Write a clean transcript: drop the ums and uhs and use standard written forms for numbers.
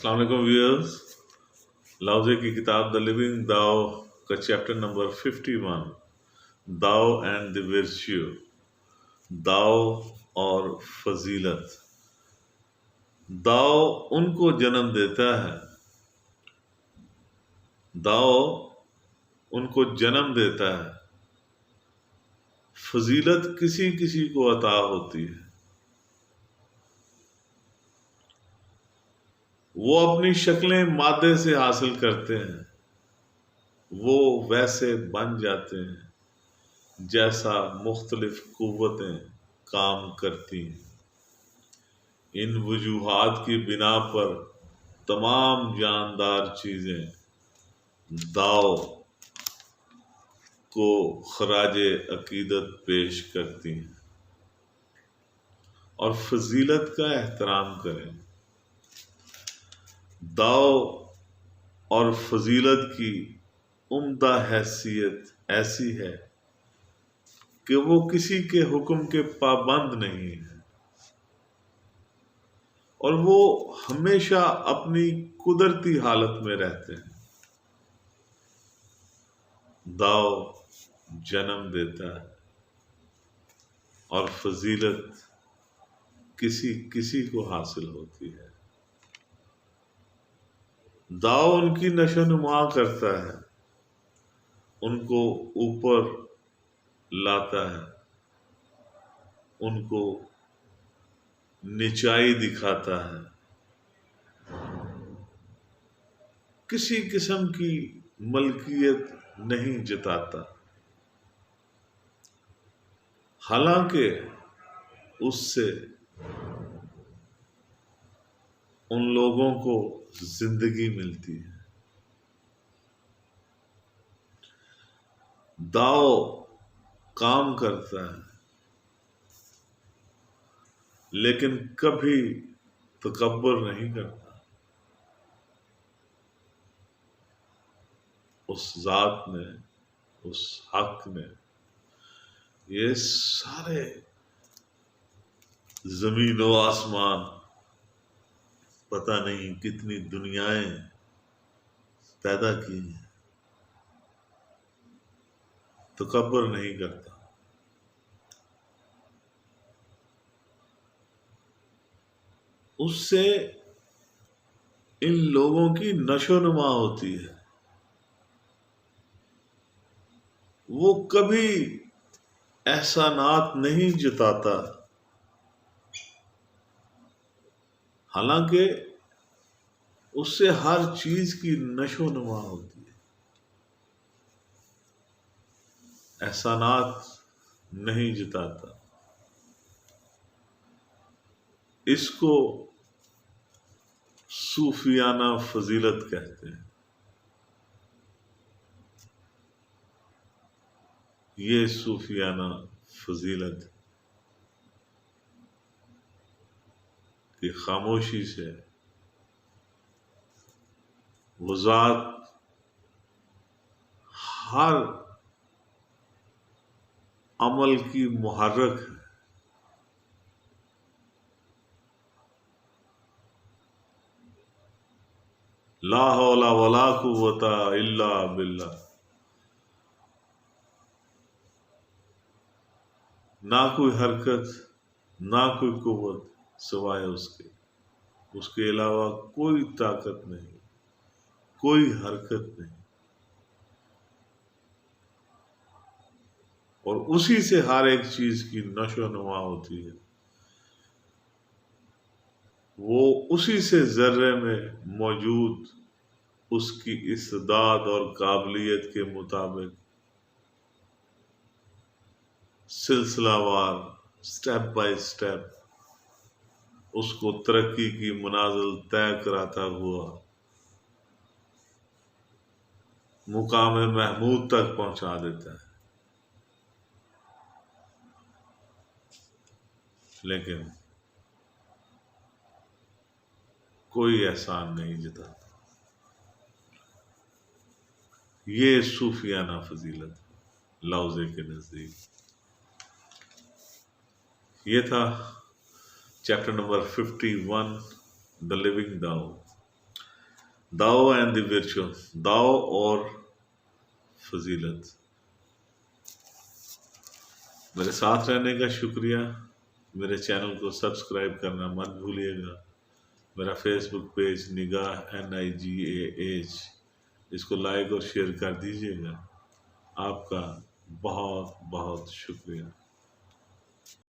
السلام علیکم ویورز، لاؤزے کی کتاب دا لیونگ داؤ کا چیپٹر نمبر 51، داؤ اینڈ دی ورچیو، داؤ اور فضیلت۔ داؤ ان کو جنم دیتا ہے، داؤ ان کو جنم دیتا ہے، فضیلت کسی کسی کو عطا ہوتی ہے۔ وہ اپنی شکلیں مادے سے حاصل کرتے ہیں، وہ ویسے بن جاتے ہیں جیسا مختلف قوتیں کام کرتی ہیں۔ ان وجوہات کی بنا پر تمام جاندار چیزیں داؤ کو خراج عقیدت پیش کرتی ہیں اور فضیلت کا احترام کریں۔ داؤ اور فضیلت کی عمدہ حیثیت ایسی ہے کہ وہ کسی کے حکم کے پابند نہیں ہے اور وہ ہمیشہ اپنی قدرتی حالت میں رہتے ہیں۔ داؤ جنم دیتا ہے اور فضیلت کسی کسی کو حاصل ہوتی ہے۔ داؤ ان کی نشو نما کرتا ہے، ان کو اوپر لاتا ہے، ان کو نچائی دکھاتا ہے، کسی قسم کی ملکیت نہیں جتاتا، حالانکہ اس سے ان لوگوں کو زندگی ملتی ہے۔ داؤ کام کرتا ہے لیکن کبھی تکبر نہیں کرتا۔ اس ذات نے، اس حق نے یہ سارے زمین و آسمان، پتہ نہیں کتنی دنیایں پیدا کی ہیں، تکبر نہیں کرتا۔ اس سے ان لوگوں کی نشو نما ہوتی ہے۔ وہ کبھی احسانات نہیں جتاتا، حالانکہ اس سے ہر چیز کی نشو نما ہوتی ہے۔ احسانات نہیں جتاتا، اس کو صوفیانہ فضیلت کہتے ہیں۔ یہ صوفیانہ فضیلت کی خاموشی سے وہ ذات ہر عمل کی محرک ہے۔ لا حول ولا قوت الا باللہ، نہ کوئی حرکت، نہ کوئی قوت سوائے اس کے علاوہ کوئی طاقت نہیں، کوئی حرکت نہیں، اور اسی سے ہر ایک چیز کی نشو نما ہوتی ہے۔ وہ اسی سے ذرے میں موجود اس کی استعداد اور قابلیت کے مطابق سلسلہ وار، سٹیپ بائی سٹیپ اس کو ترقی کی منازل طے کراتا ہوا مقام محمود تک پہنچا دیتا ہے۔ لیکن کوئی احسان نہیں جتاتا۔ یہ صوفیانہ فضیلت لاؤزے کے نزدیک۔ یہ تھا چیپٹر نمبر 51، دا لیونگ داؤ۔ داؤ اینڈ دی ورچو، داؤ اور فضیلت۔ میرے ساتھ رہنے کا شکریہ۔ میرے چینل کو سبسکرائب کرنا مت بھولیے گا۔ میرا فیس بک پیج نگاہ NIGAH، اس کو لائک اور شیئر کر دیجیے گا۔ آپ کا بہت بہت شکریہ۔